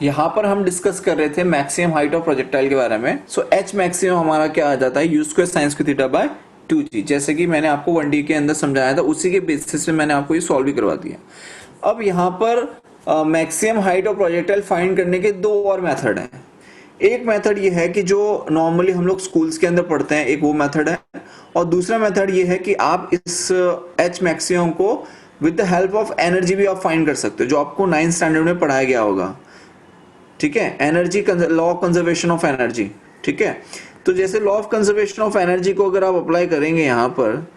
यहाँ पर हम डिस्कस कर रहे थे मैक्सिमम हाइट ऑफ प्रोजेक्टाइल के बारे में। सो एच मैक्सिमम हमारा क्या आ जाता है, you square sine square theta by 2g, जैसे कि मैंने आपको 1D के अंदर समझाया था, उसी के बेसिस पे मैंने आपको ये सॉल्व भी करवा दिया। अब यहाँ पर maximum height of projectile find करने के दो और मेथड हैं। एक मेथड ये है कि जो नॉर्मली हम लोग स्कूल्स के अंदर पढ़ते हैं, एक वो मेथड है। और दूसरा मेथड ये है कि आप इस एच मैक्सिमम को with the help of energy भी आप फाइंड कर सकते हो, जो आपको 9th स्टैंडर्ड में पढ़ाया गया होगा। ठीक है, energy, law of conservation of energy. ठीक है, तो जैसे law of conservation of energy को अगर आप अप्लाई करेंगे यहाँ पर,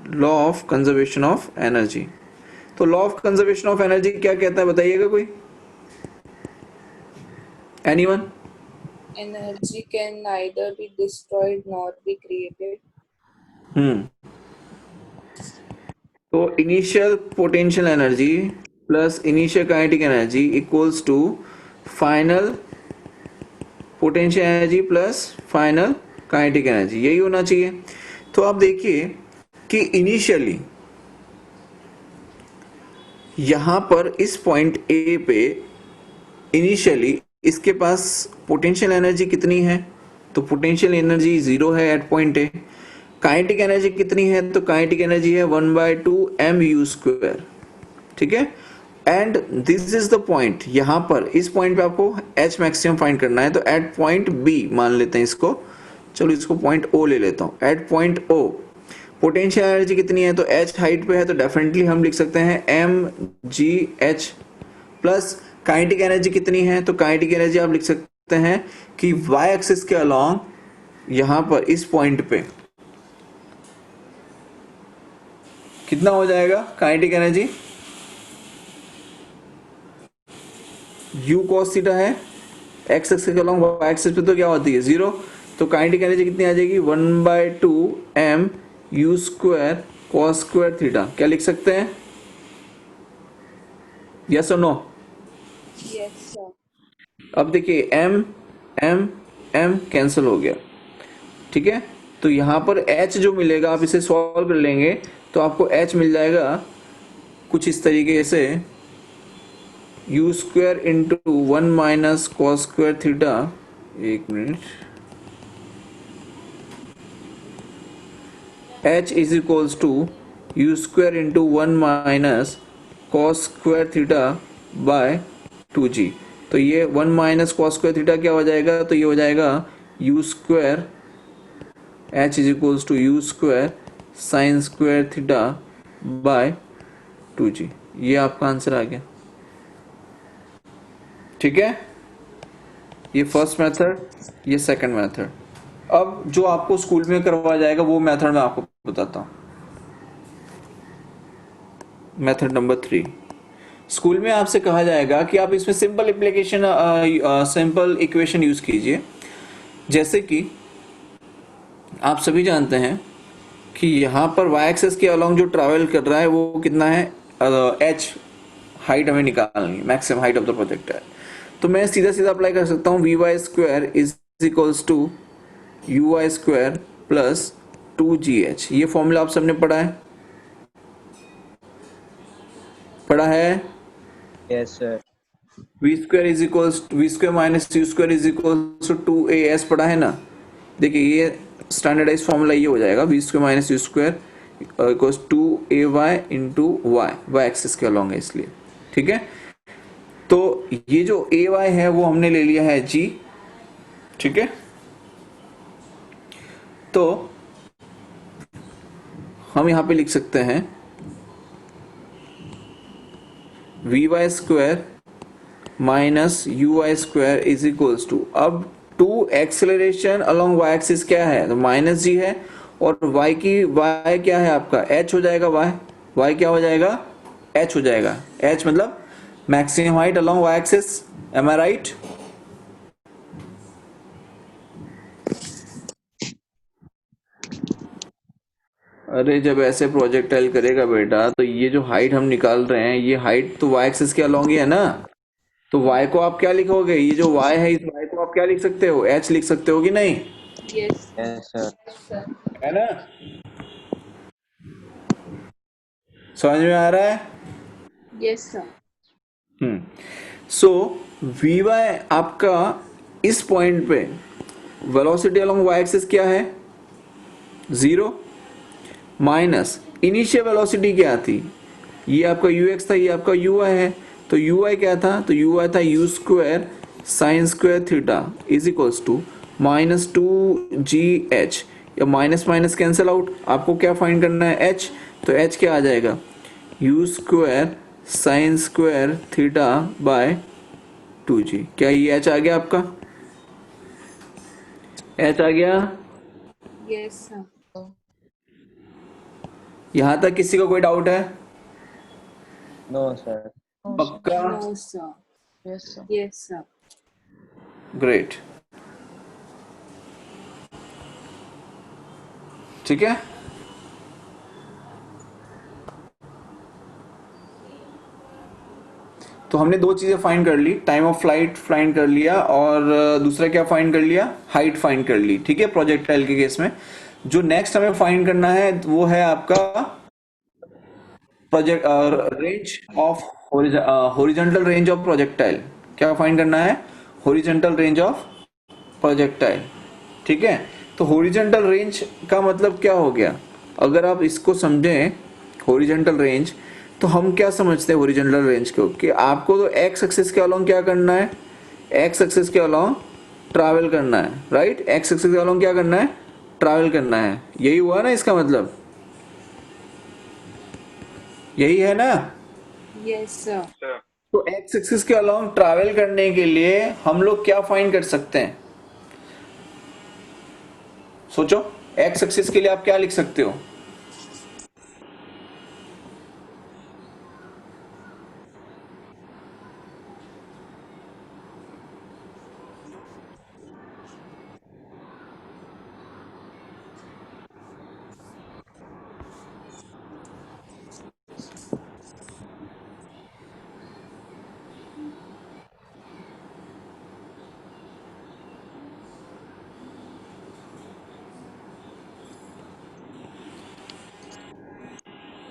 law of conservation of energy, तो law of conservation of energy क्या कहता है, बताइएगा कोई, anyone? Energy can neither be destroyed nor be created. तो initial potential energy plus initial kinetic energy equals to final potential energy plus final kinetic energy, यही होना चाहिए। तो आप देखिए कि इनिशियली यहां पर इस पॉइंट ए पे इनिशियली इसके पास पोटेंशियल एनर्जी कितनी है, तो पोटेंशियल एनर्जी 0 है at point A. Kinetic energy कितनी है, तो काइनेटिक एनर्जी है 1/2 mu²। ठीक है, and this is the point, यहां पर इस पॉइंट पे आपको एच मैक्सिमम फाइंड करना है। तो एट पॉइंट बी मान लेते हैं इसको, चलो इसको पॉइंट ओ ले लेता हूं। At point O potential energy कितनी है, तो एच हाइट पे है, तो डेफिनेटली हम लिख सकते हैं mgh प्लस काइनेटिक एनर्जी कितनी है, तो काइनेटिक एनर्जी आप लिख सकते हैं कि y एक्सिस के अलोंग यहां पर इस पॉइंट पे कितना हो जाएगा kinetic energy, u cos theta है, x एक्सिस के अलोंग y एक्सिस पे तो क्या होती है 0, तो काइनेटिक एनर्जी कितनी आ जाएगी 1/2 mu² cos² थीटा। क्या लिख सकते हैं, यस और नो? Yes, sir. अब देखिए m m m कैंसिल हो गया। ठीक है, तो यहां पर h जो मिलेगा, आप इसे सॉल्व कर लेंगे तो आपको h मिल जाएगा कुछ इस तरीके से, u² इंटू 1 - cos² थीटा, एक मिनट, h is equals to u² into 1 - cos² theta by 2g। तो ये 1 - cos² थीटा क्या हो जाएगा, तो ये हो जाएगा u², h is equals to u² sin² theta by 2g। ये आपका आंसर आ गया। ठीक है, ये फर्स्ट मेथड, ये सेकंड मेथड। अब जो आपको स्कूल में करवाया जाएगा वो मेथड मैं आपको बताता हूं। मेथड नंबर 3, स्कूल में आपसे कहा जाएगा कि आप इसमें simple application, simple equation use कीजिए। जैसे कि आप सभी जानते हैं कि यहां पर y एक्सिस के अलोंग जो ट्रैवल कर रहा है वो कितना है, h हाइट हमें निकालनी है, maximum height of the projectile. तो मैं सीधा सीधा अप्लाई कर सकता हूं, vy² is equals to uy² plus 2gh। ये फॉर्मूला आप सबने पढ़ा है, पढ़ा है? Yes, sir. v² is equals v² minus u² is equals to 2as, पढ़ा है ना? देखिए ये स्टैंडर्डाइज फॉर्मूला ये हो जाएगा, v² minus u² equals 2ay into y axis के अलोंग है इसलिए। ठीक है, तो ये जो ay है वो हमने ले लिया है g। ठीक है, तो हम यहां पे लिख सकते हैं vy² minus uy² is equals to, अब 2 एक्सेलरेशन अलोंग y एक्सिस क्या है, तो माइनस g है, और y क्या है आपका h हो जाएगा, y क्या हो जाएगा, h हो जाएगा। h मतलब maximum height along y axis, am I right? अरे जब ऐसे प्रोजेक्टाइल करेगा बेटा, तो ये जो हाइट हम निकाल रहे हैं, ये हाइट तो y एक्सिस के अलोंग ही है ना, तो y को आप क्या लिखोगे, ये जो y है इस y को आप क्या लिख सकते हो, h लिख सकते हो कि नहीं, Yes. Yes, sir. Yes, sir. है ना? समझ में आ रहा है? Yes, sir. So V Y आपका इस पॉइंट पे वेलोसिटी अलोंग वाई एक्सिस क्या है, 0, माइनस इनिशियल वेलोसिटी क्या थी, ये आपका यू एक्स था, ये आपका यू आई है, तो यू आई क्या था, तो यू आई था U square sine square theta is equals to -2gh, या माइनस माइनस कैंसिल आउट, आपको क्या फाइंड करना है, h, तो h क्या आ जाएगा, u square sine square theta by 2g, क्या ये h आ गया आपका, h आ गया, Yes, sir. यहां तक किसी को कोई डाउट है, No, sir. पक्का, No, sir. Yes, sir. Yes, sir. Great, ठीक है। तो हमने दो चीजें फाइंड कर ली, टाइम ऑफ फ्लाइट फाइंड कर लिया और दूसरा क्या फाइंड कर लिया, हाइट फाइंड कर ली, ठीक है, प्रोजेक्टाइल के केस में। जो नेक्स्ट हमें फाइंड करना है वो है आपका project range of horizontal range of projectile, क्या फाइंड करना है, हॉरिजॉन्टल रेंज ऑफ प्रोजेक्टाइल, ठीक है। तो हॉरिजॉन्टल रेंज का मतलब क्या हो गया, अगर आप इसको समझें हॉरिजॉन्टल रेंज, तो हम क्या समझते हैं हॉरिजॉन्टल रेंज को, कि आपको तो एक्स एक्सिस के अलोंग क्या करना है, एक्स एक्सिस के अलोंग ट्रैवल करना है, राइट, एक्स एक्सिस के अलोंग क्या करना है, ट्रैवल करना है, यही हुआ ना इसका मतलब, यही है ना। Yes, sir. तो एक्स एक्सिस के अलोंग ट्रैवल करने के लिए हम लोग क्या फाइंड कर सकते हैं, सोचो, एक्स एक्सिस के लिए आप क्या लिख सकते हो,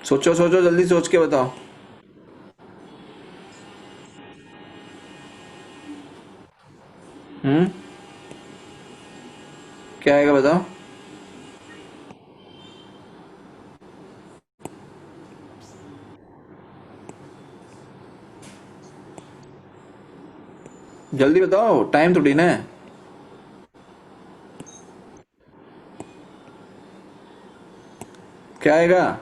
सोचो सोचो जल्दी सोच के बताओ, क्या आएगा बताओ, जल्दी बताओ, टाइम थोड़ी ना है, क्या आएगा,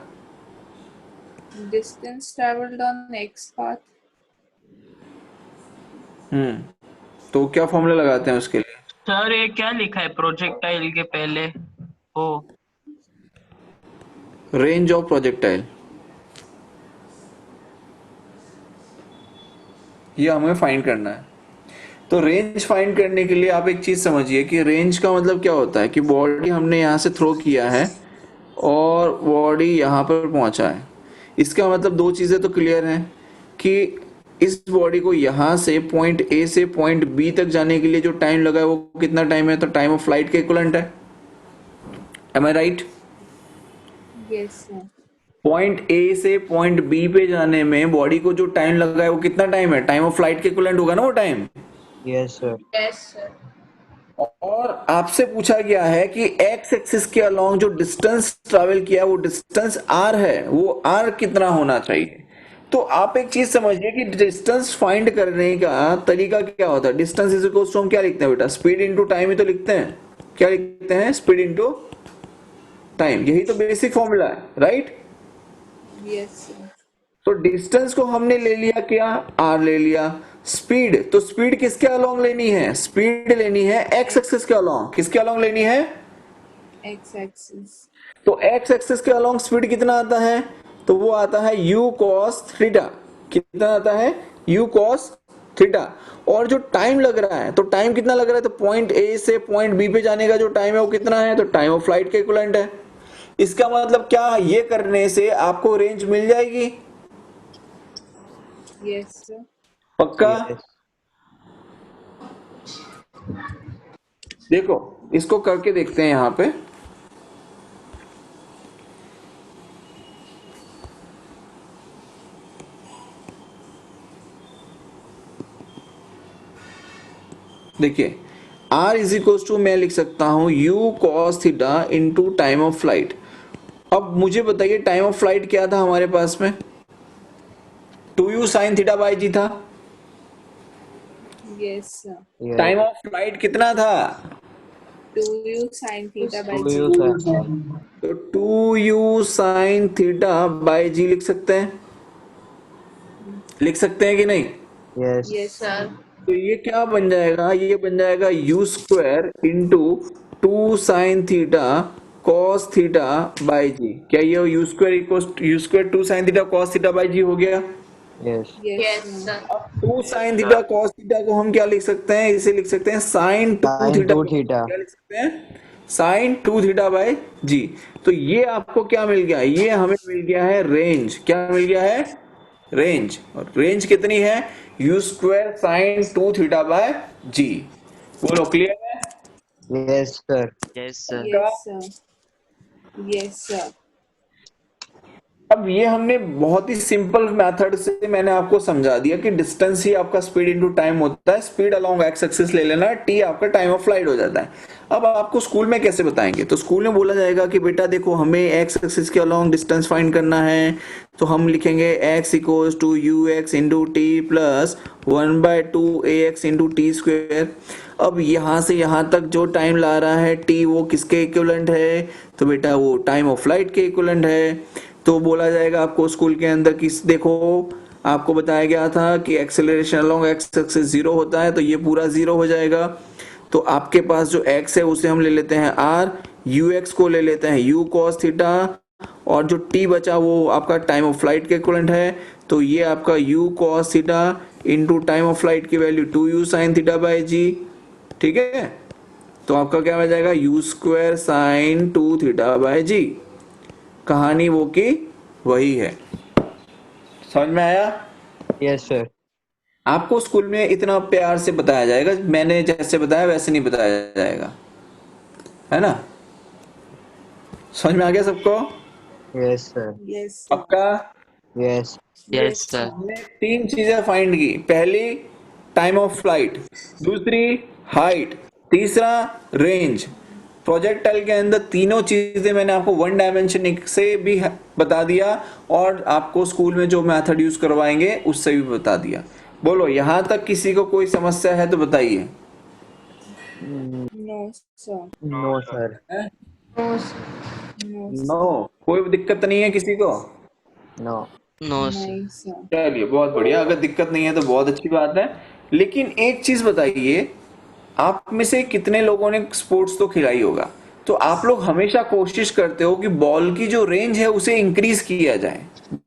Distance traveled on X path. तो क्या फॉर्मूला लगाते हैं उसके लिए, सर ये क्या लिखा है प्रोजेक्टाइल के पहले, ओ रेंज ऑफ प्रोजेक्टाइल, ये हमें फाइंड करना है। तो रेंज फाइंड करने के लिए आप एक चीज समझिए कि रेंज का मतलब क्या होता है, कि बॉडी हमने यहाँ से थ्रो किया है और बॉडी यहाँ पर पहुंचा है, इसका मतलब दो चीजें तो क्लियर हैं, कि इस बॉडी को यहाँ से पॉइंट ए से पॉइंट बी तक जाने के लिए जो टाइम लगा है वो कितना टाइम है, तो टाइम ऑफ फ्लाइट के इक्विवेलेंट है, am I right. Yes, sir. Point A से पॉइंट बी पे जाने में बॉडी को जो टाइम लगा है वो कितना टाइम है, टाइम ऑफ फ्लाइट के इक्विवेलेंट होगा ना वो time. Yes, sir. Yes, sir. और आपसे पूछा गया है कि एक्स एक्सिस के अलोंग जो डिस्टेंस ट्रैवल किया वो डिस्टेंस आर है, वो आर कितना होना चाहिए। तो आप एक चीज समझिए कि डिस्टेंस फाइंड करने का तरीका क्या होता है, डिस्टेंस इज इक्वल टू हम क्या लिखते हैं बेटा, स्पीड इनटू टाइम ही तो लिखते हैं, क्या लिखते हैं, स्पीड इनटू टाइम, यही तो बेसिक फॉर्मूला है, राइट। Yes, sir. तो डिस्टेंस को हमने ले लिया, क्या, आर ले लिया, स्पीड, तो स्पीड किसके अलोंग लेनी है, स्पीड लेनी है एक्स एक्सिस के अलोंग, किसके अलोंग लेनी है, X axis. तो एक्स एक्सिस के अलोंग स्पीड कितना आता है, तो वो आता है u cos थीटा, कितना आता है, u cos थीटा, और जो टाइम लग रहा है, तो टाइम कितना लग रहा है, तो पॉइंट ए से पॉइंट बी पे जाने का जो टाइम है वो कितना है, तो टाइम ऑफ फ्लाइट के इक्विवेलेंट है। इसका मतलब क्या, ये करने से आपको रेंज मिल जाएगी, Yes, sir. पक्का। Yes. देखो इसको करके देखते हैं यहाँ पे, देखिए r इज इक्वल टू मैं लिख सकता हूं u cos theta into time of flight. अब मुझे बताइए टाइम ऑफ फ्लाइट क्या था हमारे पास में, 2u sin थीटा बाई जी था। Yes, sir. Yes. Time of flight कितना था, 2u sin theta by 2u, g. sir. तो 2u sin थीटा बाई जी लिख सकते हैं, लिख सकते हैं कि नहीं। Yes. Yes, sir. तो ये क्या बन जाएगा, ये बन जाएगा u square into 2 sine theta cos theta by g. क्या ये u square equal u square 2 sine theta cos theta by g हो गया। Yes. Yes, sir. अब 2 साइन थीटा कॉस थीटा को हम क्या लिख सकते हैं, इसे लिख सकते हैं साइन 2 Sin थीटा। 2 theta. क्या लिख सकते हैं, साइन 2 थीटा बाई जी। तो ये आपको क्या मिल गया, ये हमें मिल गया है रेंज। क्या मिल गया है, रेंज। और रेंज कितनी है, you square sine 2 theta by g. बोलो क्लियर है। Yes, sir. Yes, sir. Yes, sir. Yes, sir. अब ये हमने बहुत ही सिंपल मेथड से मैंने आपको समझा दिया कि डिस्टेंस ही आपका स्पीड इनटू टाइम होता है। स्पीड अलोंग एक्स एक्सिस ले लेना, टी आपका टाइम ऑफ फ्लाइट हो जाता है। अब आपको स्कूल में कैसे बताएंगे, तो स्कूल में बोला जाएगा कि बेटा देखो हमें एक्स एक्सिस के अलोंग डिस्टेंस फाइंड करना है, तो हम लिखेंगे X equals to U X into T plus 1/2 A X into T square. अब यहाँ से यहाँ तक जो टाइम ला रहा है टी, वो किसके इक्विवेलेंट है, तो बेटा वो टाइम ऑफ फ्लाइट के इक्विवेलेंट है। तो बोला जाएगा आपको स्कूल के अंदर कि देखो आपको बताया गया था कि एक्सेलरेशन अलोंग एक्स एक्सिस 0 होता है, तो ये पूरा 0 हो जाएगा। तो आपके पास जो x है उसे हम ले लेते हैं r, ux को ले लेते हैं u cos थीटा, और जो t बचा वो आपका टाइम ऑफ फ्लाइट के इक्विवेलेंट है, तो ये आपका u cos theta into time of flight की value 2u sin theta by g. ठीक है, तो आपका क्या हो जाएगा, u square sine 2 theta by g. कहानी वो की वही है। समझ में आया। Yes, sir. आपको स्कूल में इतना प्यार से बताया जाएगा, मैंने जैसे बताया वैसे नहीं बताया जाएगा, है ना। समझ में आ गया सबको। Yes, sir. Yes, sir. पक्का। Yes. Yes, sir. हमने 3 चीजें फाइंड की, पहली टाइम ऑफ फ्लाइट, दूसरी हाइट, तीसरा रेंज। प्रोजेक्टाइल के अंदर तीनों चीजें मैंने आपको 1 डायमेंशन से भी बता दिया, और आपको स्कूल में जो मेथड यूज करवाएंगे उससे भी बता दिया। बोलो यहां तक किसी को कोई समस्या है तो बताइए। No, sir. No, sir. No, sir. No, sir. No, कोई दिक्कत नहीं है किसी को। No. No, sir. नहीं, sir. चलिए बहुत बढ़िया, अगर दिक्कत नहीं है तो बहुत अच्छी बात है। लेकिन एक चीज बताइए, आप में से कितने लोगों ने स्पोर्ट्स तो खिलाई होगा, तो आप लोग हमेशा कोशिश करते हो कि बॉल की जो रेंज है उसे इंक्रीज किया जाए।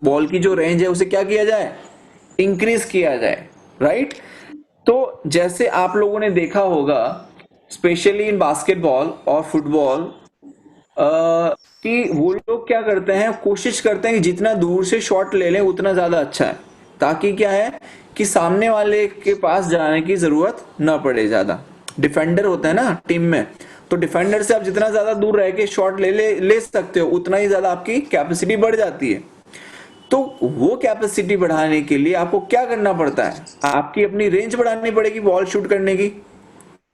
बॉल की जो रेंज है उसे क्या किया जाए, इंक्रीज किया जाए, राइट। तो जैसे आप लोगों ने देखा होगा स्पेशली इन बास्केटबॉल और फुटबॉल, कि वो लोग क्या करते हैं, कोशिश करते हैं कि जितना दूर से शॉट ले लें उतना ज्यादा अच्छा है, ताकि क्या है कि सामने वाले के पास जाने की जरूरत ना पड़े ज्यादा। डिफेंडर होता है ना टीम में, तो डिफेंडर से आप जितना ज्यादा दूर रह के शॉट ले सकते हो, उतना ही ज्यादा आपकी कैपेसिटी बढ़ जाती है। तो वो कैपेसिटी बढ़ाने के लिए आपको क्या करना पड़ता है, आपकी अपनी रेंज बढ़ानी पड़ेगी बॉल शूट करने की।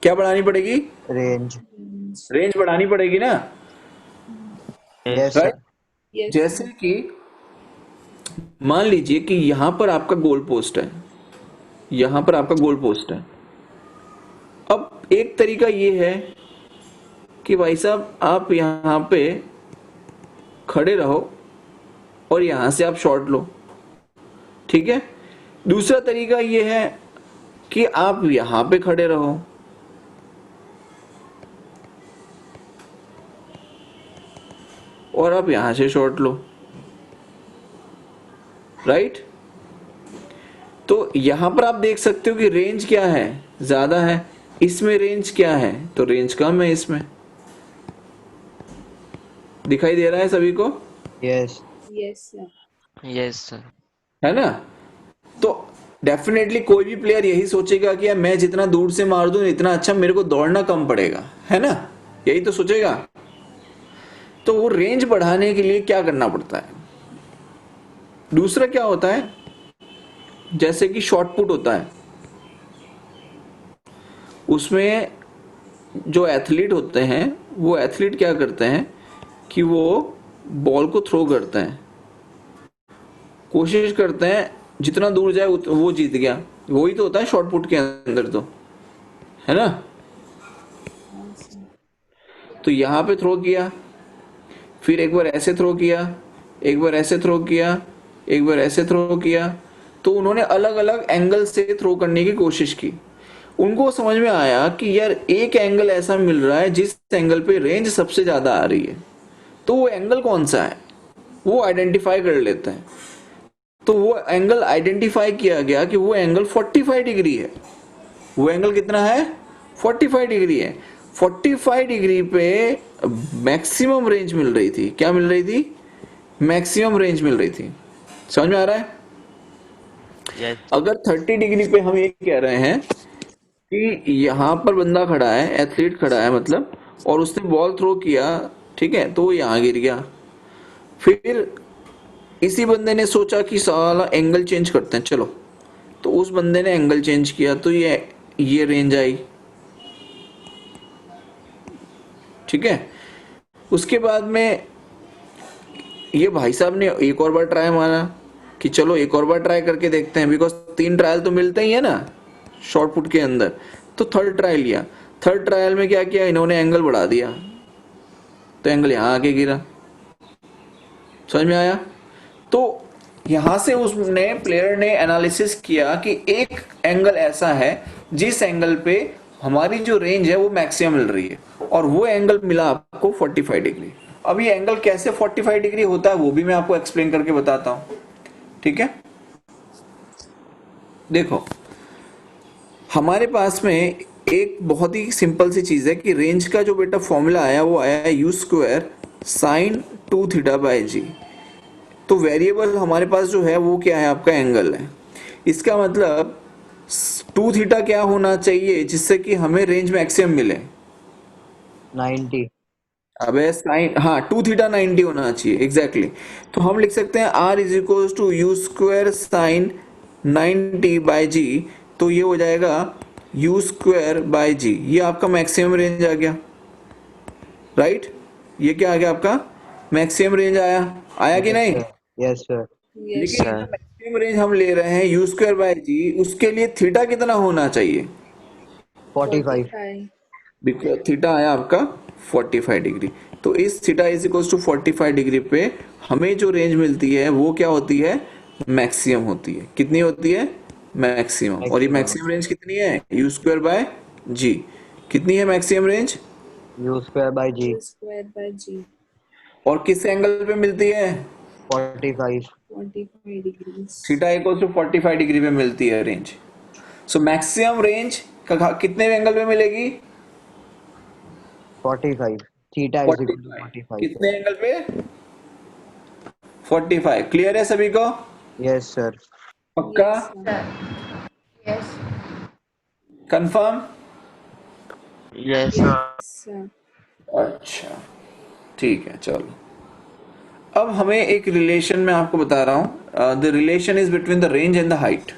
क्या बढ़ानी पड़ेगी, Range. रेंज बढ़ानी पड़ेगी ना, Yes, राइट। sir. Yes, जैसे sir. कि मान लीजिए कि यहां पर आपका गोल पोस्ट है, यहां पर आपका गोल पोस्ट है। अब एक तरीका ये है कि भाई साहब आप यहां पे खड़े रहो और यहां से आप शॉट लो, ठीक है। दूसरा तरीका ये है कि आप यहां पे खड़े रहो और आप यहां से शॉट लो, राइट। तो यहां पर आप देख सकते हो कि रेंज क्या है, ज्यादा है। इसमें रेंज क्या है, तो रेंज कम है इसमें। दिखाई दे रहा है सभी को, Yes. Yes, sir. Yes, sir. है ना। तो डेफिनेटली कोई भी प्लेयर यही सोचेगा कि यार मैं जितना दूर से मार दूं इतना अच्छा, मेरे को दौड़ना कम पड़ेगा, है ना, यही तो सोचेगा। तो वो रेंज बढ़ाने के लिए क्या करना पड़ता है, दूसरा क्या होता है, जैसे कि शॉर्ट पुट होता है, उसमें जो एथलीट होते हैं वो एथलीट क्या करते हैं कि वो बॉल को थ्रो करते हैं, कोशिश करते हैं जितना दूर जाए वो जीत गया। वही तो होता है शॉर्ट पुट के अंदर तो, है ना। हाँ सर। तो यहाँ पे थ्रो किया, फिर एक बार ऐसे थ्रो किया, एक बार ऐसे थ्रो किया, एक बार ऐसे थ्रो किया। तो उन्होंने अलग अलग एंगल से थ्रो करने की कोशिश की। उनको समझ में आया कि यार एक एंगल ऐसा मिल रहा है जिस एंगल पे रेंज सबसे ज्यादा आ रही है, तो वो एंगल कौन सा है वो आइडेंटिफाई कर लेते हैं। तो वो एंगल आइडेंटिफाई किया गया कि वो एंगल 45 डिग्री है। वो एंगल कितना है? 45 डिग्री है। 45 डिग्री पे मैक्सिमम रेंज मिल रही थी। क्या मिल रही थी? मैक्सिमम रेंज मिल रही थी। समझ में आ रहा है? यस अगर 30 डिग्री पे हम ये कह रहे हैं कि यहां पर बंदा खड़ा है, एथलीट खड़ा है मतलब, और उसने बॉल थ्रो किया, ठीक है, तो वो यहां गिर गया। फिर इसी बंदे ने सोचा कि साला एंगल चेंज करते हैं चलो, तो उस बंदे ने एंगल चेंज किया तो ये रेंज आई, ठीक है। उसके बाद में ये भाई साहब ने एक और बार ट्राई मारा कि चलो एक और बार ट्राई करके देखते हैं, बिकॉज 3 ट्रायल तो मिलते ही है ना शॉर्ट पुट के अंदर। तो थर्ड ट्रायल लिया। थर्ड ट्रायल में क्या किया इन्होंने? एंगल बढ़ा दिया, तो एंगल यहां आके गिरा। समझ में आया? तो यहां से उसने प्लेयर ने एनालिसिस किया कि एक एंगल ऐसा है जिस एंगल पे हमारी जो रेंज है वो मैक्सिमम मिल रही है, और वो एंगल मिला आपको 45 डिग्री। अब ये एंगल कैसे 45 डिग्री होता है वो भी मैं आपको एक्सप्लेन करके बताता हूं, ठीक है। देखो हमारे पास में एक बहुत ही सिंपल सी चीज है कि रेंज का जो बेटा फॉर्मूला आया वो आया है you square sine 2 theta by g. तो वेरिएबल हमारे पास जो है वो क्या है? आपका एंगल है। इसका मतलब 2 थीटा क्या होना चाहिए जिससे कि हमें रेंज मैक्सिमम मिले? 90. अबे साइन, हाँ 2 थीटा 90 होना चाहिए, एग्जैक्टली exactly. तो हम लिख सकते हैं R is equal to you square sine 90 by g. तो ये हो जाएगा यू स्क्वायर बाय जी। ये आपका मैक्सिमम रेंज आ गया, राइट। ये क्या आ गया? आपका मैक्सिमम रेंज आया। आया कि Yes, नहीं? sir. Yes, sir. यस लेकिन सर जो मैक्सिमम रेंज हम ले रहे हैं यू स्क्वायर बाय जी, उसके लिए थीटा कितना होना चाहिए? 45. 45। बिकॉज थीटा आया आपका 45 डिग्री। तो इस theta is equal to 45 degree पे हमें जो रेंज मिलती है वो क्या होती है? मैक्सिमम होती है। कितनी होती है? मैक्सिमम। और ये Maximum. मैक्सिमम रेंज कितनी है? You square by g. कितनी है maximum range? U square by G. U square by g. और किस एंगल पे मिलती है? 45. 45 degrees. Theta equal to 45 degree पे मिलती है रेंज। सो मैक्सिमम रेंज कितने एंगल पे मिलेगी? 45. Theta is equal to 45। 45. कितने एंगल पे? 45। क्लियर है सभी को? Yes, sir. पक्का? Yes sir. Yes. Confirm? Yes sir. अच्छा ठीक है चलो। अब हमें एक रिलेशन में आपको बता रहा हूं, the relation is between the range and the height.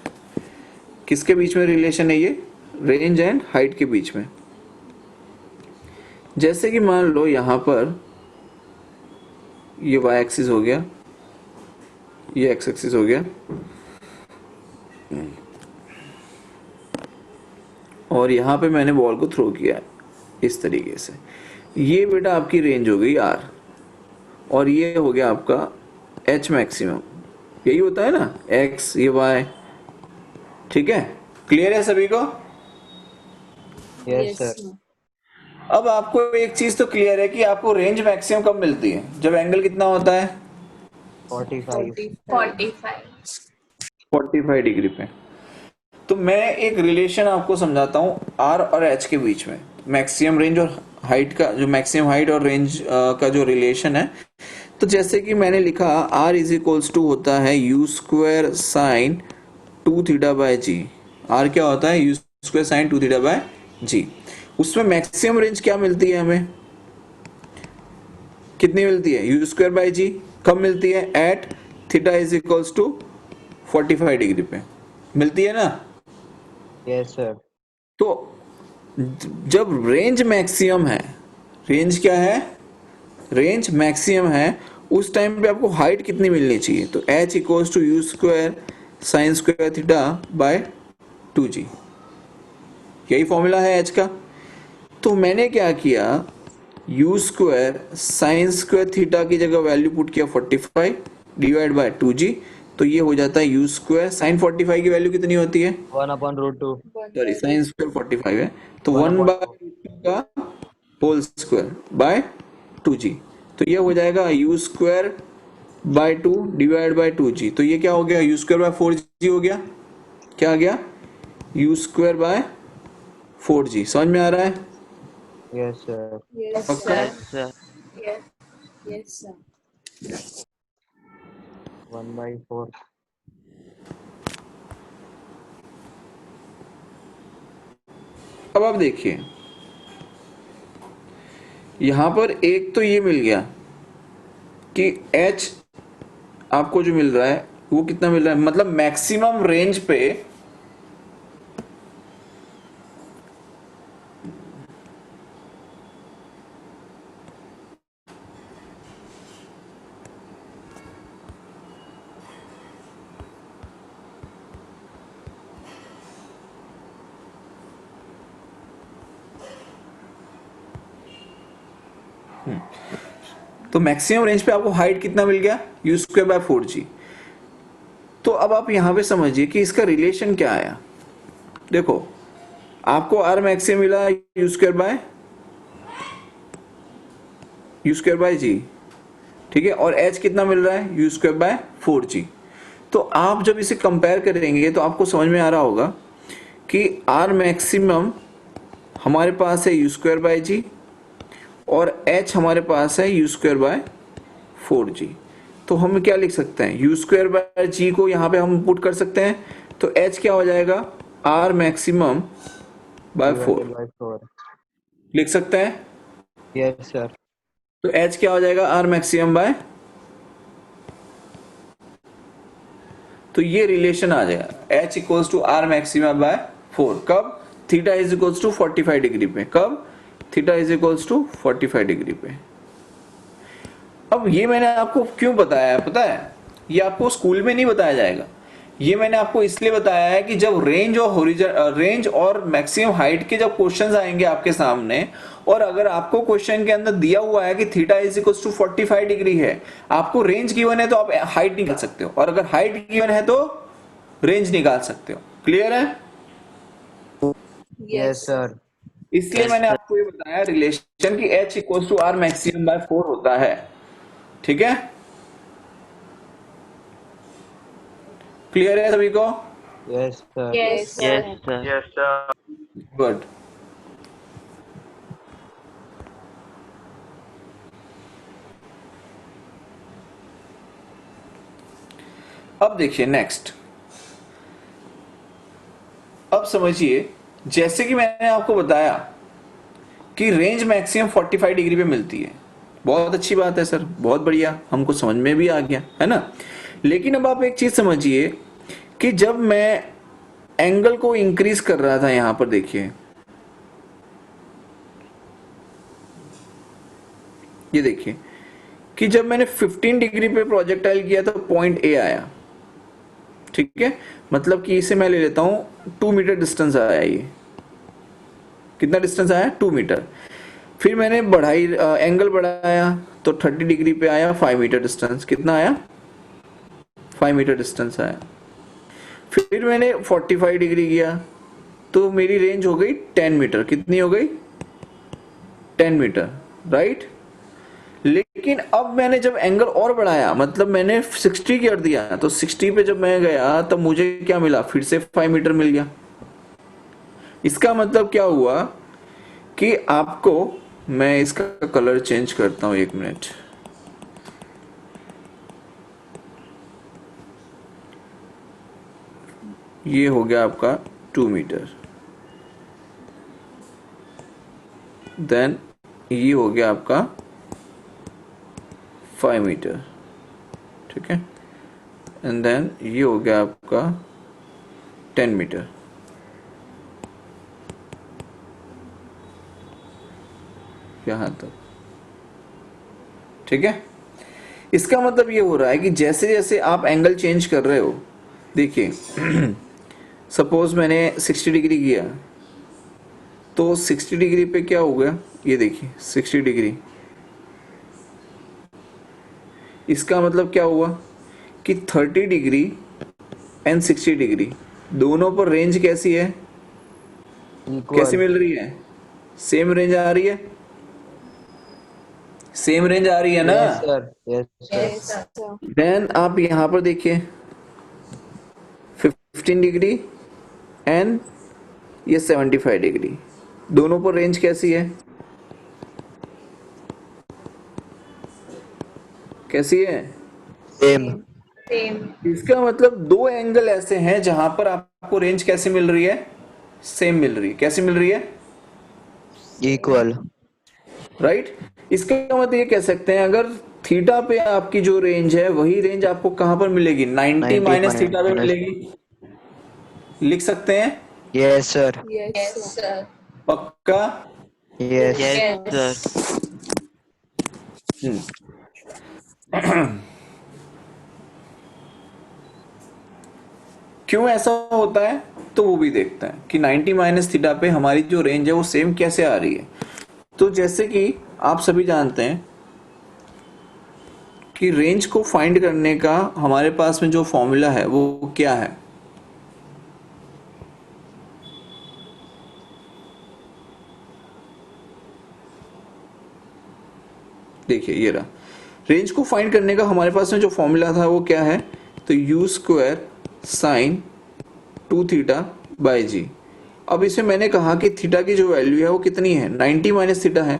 किसके बीच में रिलेशन है ये? रेंज एंड हाइट के बीच में। जैसे कि मान लो यहां पर ये y एक्सिस हो गया, ये x एक्सिस हो गया, और यहां पे मैंने बॉल को थ्रो किया इस तरीके से। ये बेटा आपकी रेंज हो गई r, और ये हो गया आपका h मैक्सिमम। यही होता है ना, x ये y, ठीक है। क्लियर है सभी को? Yes, yes sir. सर। अब आपको एक चीज तो क्लियर है कि आपको रेंज मैक्सिमम कब मिलती है? जब एंगल कितना होता है? 45. 45. 45 डिग्री पे। तो मैं एक रिलेशन आपको समझाता हूं r और h के बीच में, मैक्सिमम रेंज और हाइट का, जो मैक्सिमम हाइट और रेंज का जो रिलेशन है। तो जैसे कि मैंने लिखा r इज इक्वल्स टू होता है you square sine 2 theta by g. r क्या होता है? You square sine 2 theta by g. उसमें मैक्सिमम रेंज क्या मिलती है हमें? कितनी मिलती है? You square by G. कब मिलती है? At theta is equals to 45 degree पे मिलती है ना। Yes, sir. तो जब रेंज मैक्सिमम है, रेंज क्या है, रेंज मैक्सिमम है, उस टाइम पे आपको हाइट कितनी मिलनी चाहिए, तो h equals to you square sine square theta by 2g, यही फॉर्मूला है h का। तो मैंने क्या किया, you square sine square theta की जगह वैल्यू पुट किया 45 डिवाइड बाय 2g, तो ये हो जाता है यू स्क्वायर साइन 45 की वैल्यू कितनी होती है, 1/√2 सॉरी साइन स्क्वायर 45 है, तो 1 बाय 1/2 का होल स्क्वायर बाय 2g, तो ये हो जाएगा u square bye 2 divide by 2g, तो ये क्या हो गया, यू स्क्वायर बाय 4g हो गया, क्या आ गया, यू स्क्वायर बाय 4g। समझ में आ रहा है? यस सर Yes, पक्का? sir. Yes, sir. Yes. Yes, sir. 1/4 अब आप देखिए, यहां पर एक तो ये मिल गया कि h आपको जो मिल रहा है वो कितना मिल रहा है, मतलब मैक्सिमम रेंज पे तो मैक्सिमम रेंज पे आपको हाइट कितना मिल गया, यू स्क्वायर बाय 4g। तो अब आप यहां पे समझिए कि इसका रिलेशन क्या आया। देखो, आपको आर मैक्सिमम मिला यू स्क्वायर बाय जी, ठीक है, और एच कितना मिल रहा है, यू स्क्वायर बाय 4g। तो आप जब इसे कंपेयर करेंगे तो आपको समझ में आ रहा होगा कि आर मैक्सिमम हमारे पास है यू स्क्वायर बाय जी और h हमारे पास है यू स्क्वायर बाय 4g। तो हम क्या लिख सकते हैं, यू स्क्वायर बाय जी को यहाँ पे हम पुट कर सकते हैं, तो h क्या हो जाएगा, r मैक्सिमम बाय 4 4 लिख सकते हैं। यस सर तो h क्या हो जाएगा, r मैक्सिमम बाय, तो ये रिलेशन आ जाएगा h equals to R maximum by 4, कब, theta is equals to 45 degree पे, कब, theta is equals to 45 degree पे। अब ये मैंने आपको क्यों बताया है पता है, ये आपको स्कूल में नहीं बताया जाएगा, ये मैंने आपको इसलिए बताया है कि जब रेंज और मैक्सिमम हाइट के जब क्वेश्चंस आएंगे आपके सामने, और अगर आपको क्वेश्चन के अंदर दिया हुआ है कि theta is equals to 45 degree है, आपको रेंज गिवन है तो आप हाइट निकाल सकते हो, और अगर हाइट गिवन है तो रेंज निकाल सकते हो। क्लियर है? Yes Yes, sir. सर इसलिए Yes, मैंने sir. आपको ये बताया रिलेशन कि h equals to R maximum by 4 होता है। ठीक है, क्लियर है सभी को? Yes sir Yes, Yes, sir. Yes, sir. Good. अब देखिए नेक्स्ट, अब समझिए, जैसे कि मैंने आपको बताया कि रेंज मैक्सिमम 45 डिग्री पे मिलती है, बहुत अच्छी बात है सर, बहुत बढ़िया, हमको समझ में भी आ गया है ना। लेकिन अब आप एक चीज समझिए कि जब मैं एंगल को इंक्रीज कर रहा था, यहां पर देखिए, ये देखिए कि जब मैंने 15 डिग्री पे प्रोजेक्टाइल किया तो पॉइंट ए आया, ठीक है, मतलब कि इसे मैं ले लेता हूं 2 मीटर डिस्टेंस आया, ये कितना डिस्टेंस आया, 2 मीटर। फिर मैंने बढ़ाई, एंगल बढ़ाया तो 30 डिग्री पे आया 5 मीटर डिस्टेंस, कितना आया, 5 मीटर डिस्टेंस आया। फिर मैंने 45 डिग्री किया तो मेरी रेंज हो गई 10 मीटर, कितनी हो गई, 10 मीटर, राइट। लेकिन अब मैंने जब एंगल और बढ़ाया, मतलब मैंने 60 कर दिया, तो 60 पे जब मैं गया तब मुझे क्या मिला, फिर से 5 मीटर मिल गया। इसका मतलब क्या हुआ कि आपको, मैं इसका कलर चेंज करता हूं, 1 मिनट, ये हो गया आपका 2 मीटर, देन ये हो गया आपका 5 मीटर, ठीक है, एंड देन ये हो गया आपका 10 मीटर। यहां तक, ठीक है। इसका मतलब ये हो रहा है कि जैसे जैसे आप एंगल चेंज कर रहे हो, देखिए सपोज मैंने 60 डिग्री किया, तो 60 डिग्री पे क्या हो गया, ये देखिए 60 डिग्री, इसका मतलब क्या हुआ कि 30 डिग्री एंड 60 डिग्री दोनों पर रेंज कैसी है, कैसी इक्वल। मिल रही है, सेम रेंज आ रही है, सेम रेंज आ रही है ना। Yes sir, yes sir, Yes, sir. sir. Then आप यहां पर देखिए 15 डिग्री एंड ये 75 डिग्री, दोनों पर रेंज कैसी है, कैसी है, सेम। Same. इसका मतलब दो एंगल ऐसे हैं जहां पर आपको रेंज कैसे मिल रही है, सेम मिल रही है, कैसे मिल रही है, इक्वल। राइट। इसका मतलब ये कह सकते हैं अगर थीटा पे आपकी जो रेंज है वही रेंज आपको कहां पर मिलेगी, 90 माइनस थीटा पे मिलेगी, लिख सकते हैं, yes sir, Yes, Yes, sir. sir. पक्का। यस। Yes, sir. क्यों ऐसा होता है तो वो भी देखते हैं कि 90 माइनस थीटा पे हमारी जो रेंज है वो सेम कैसे आ रही है। तो जैसे कि आप सभी जानते हैं कि रेंज को फाइंड करने का हमारे पास में जो फॉर्मूला है वो क्या है, देखिए ये रहा, रेंज को फाइंड करने का हमारे पास में जो फॉर्मूला था वो क्या है, तो u square sine 2 theta by g. अब इसमें मैंने कहा कि थीटा की जो वैल्यू है वो कितनी है, 90 माइनस थीटा है।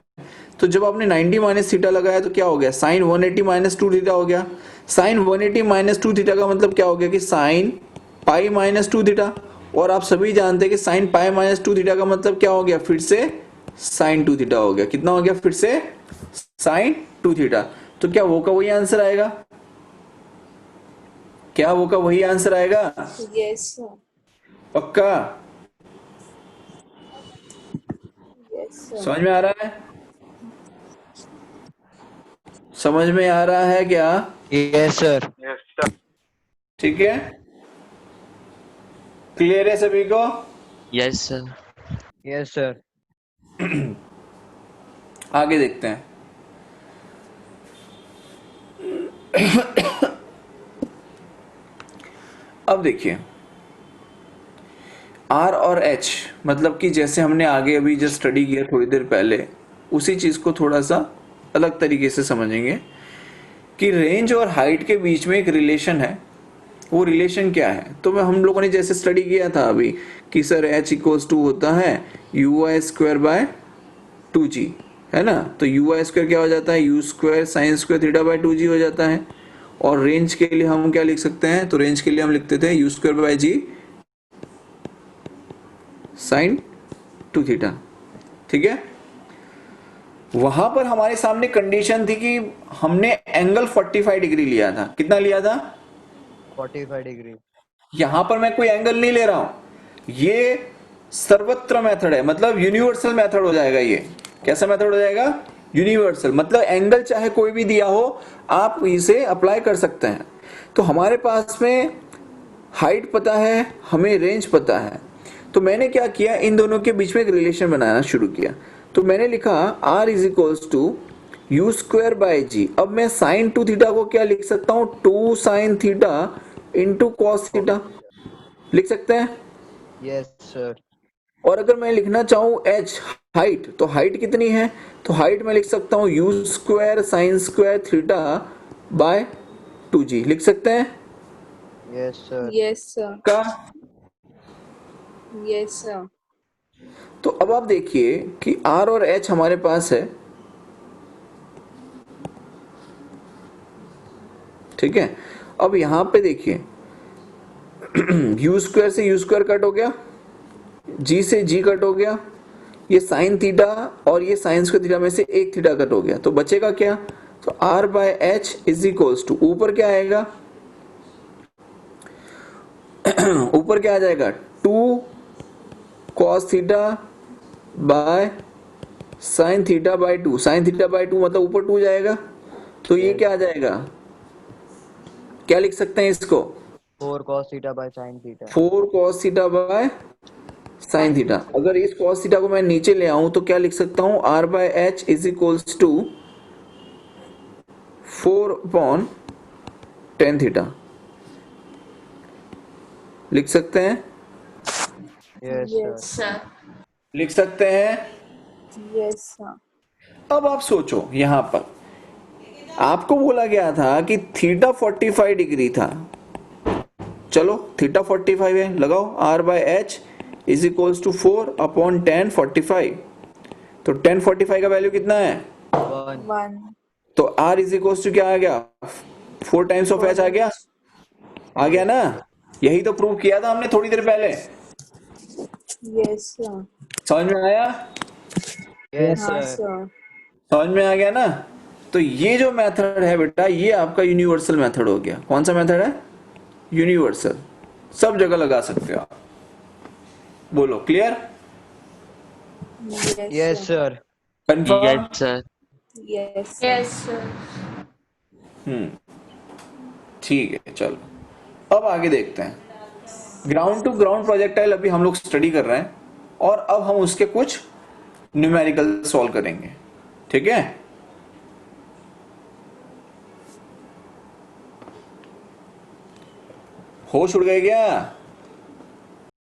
तो जब आपने 90 माइनस थीटा लगाया तो क्या हो गया, साइन 180 माइनस 2 थीटा हो गया। साइन 180 माइनस 2 थीटा का मतलब क्या हो गया कि साइन पाई माइनस 2 थीटा, और आप सभी जानते हैं कि साइन पाई माइनस 2 थीटा का मतलब क्या हो गया, फिर से साइन 2 थीटा हो गया, कितना हो गया, फिर से साइन 2 थीटा। तो क्या वो का वही आंसर आएगा, क्या वो का वही आंसर आएगा, Yes, sir. पक्का, Yes, sir. समझ में आ रहा है, समझ में आ रहा है क्या, यस सर, ठीक है, क्लियर है सभी को। Yes, sir. Yes sir. आगे देखते हैं। अब देखिए R और H, मतलब कि जैसे हमने आगे अभी जो स्टडी किया थोड़ी देर पहले, उसी चीज को थोड़ा सा अलग तरीके से समझेंगे कि रेंज और हाइट के बीच में एक रिलेशन है, वो रिलेशन क्या है। तो मैं हम लोगों ने जैसे स्टडी किया था अभी कि सर H इक्वल्स टू होता है you Y square by 2g, है ना। तो यू वाई स्क्वायर क्या हो जाता है, you square sine square theta by 2g हो जाता है। और रेंज के लिए हम क्या लिख सकते हैं, तो रेंज के लिए हम लिखते थे U square by G sine 2 theta, ठीक है। वहां पर हमारे सामने कंडीशन थी कि हमने एंगल 45 डिग्री लिया था, कितना लिया था, 45 डिग्री। यहां पर मैं कोई एंगल नहीं ले रहा हूं, ये सर्वत्र मेथड है, मतलब यूनिवर्सल मेथड हो जाएगा। ये कैसा मेथड हो जाएगा, यूनिवर्सल, मतलब एंगल चाहे कोई भी दिया हो आप इसे अप्लाई कर सकते हैं। तो हमारे पास में हाइट पता है, हमें रेंज पता है, तो मैंने क्या किया, इन दोनों के बीच में एक रिलेशन बनाना शुरू किया। तो मैंने लिखा R is equals to you square by g. अब मैं साइन 2 थीटा को क्या लिख सकता हूं, 2 sine theta into cos theta लिख सकते हैं। Yes sir. और अगर मैं लिखना चाहूं H हाइट, तो हाइट कितनी है, तो हाइट मैं लिख सकता हूं you square sine square theta by 2g लिख सकते हैं यस सर। Yes, sir. का। Yes, sir. तो अब आप देखिए कि R और H हमारे पास है, ठीक है। अब यहां पे देखिए यू स्क्वायर से यू स्क्वायर कट हो गया, जी से जी कट हो गया, ये साइन थीटा और ये साइन स्क्वायर थीटा में से एक थीटा कट हो गया, तो बचेगा क्या, तो R by H is equals to, ऊपर क्या आएगा ऊपर क्या आ जाएगा, 2 cos theta by sine theta by 2, sine theta by 2 मतलब ऊपर 2 जाएगा, तो ये क्या आ जाएगा, क्या लिख सकते हैं इसको, 4 cos theta by sin theta. 4 cos theta by sine theta. अगर इस cos थीटा को मैं नीचे ले आऊं तो क्या लिख सकता हूं, r by H is equals to 4 upon tan theta, लिख सकते हैं, Yes, sir. Yes. Sir. लिख सकते हैं। Yes, sir. अब आप सोचो, यहां पर आपको बोला गया था कि थीटा 45 डिग्री था, चलो थीटा 45 है, लगाओ r by H is equals to 4 upon tan 45, तो टेन 45 का वैल्यू कितना है, 1. 1. तो r इज इक्वल्स टू क्या आ गया, 4 टाइम्स ऑफ एच आ गया ना, यही तो प्रूव किया था हमने थोड़ी देर पहले, Yes, sir. समझ में आया, Yes, हाँ, sir. sir. समझ में आ गया ना। तो ये जो मेथड है बेटा, ये आपका यूनिवर्सल मेथड हो गया। कौन सा मेथड है, यूनिवर्सल, सब जगह लगा सकते हो आप। बोलो clear, Yes, Yes, sir. sir. Confirm, Yes, sir. Yes, sir. Yes, sir. ठीक है। चलो अब आगे देखते हैं, ग्राउंड टू ग्राउंड प्रोजेक्टाइल अभी हम लोग स्टडी कर रहे हैं, और अब हम उसके कुछ न्यूमेरिकल सॉल्व करेंगे, ठीक है। होश उड़ गए क्या,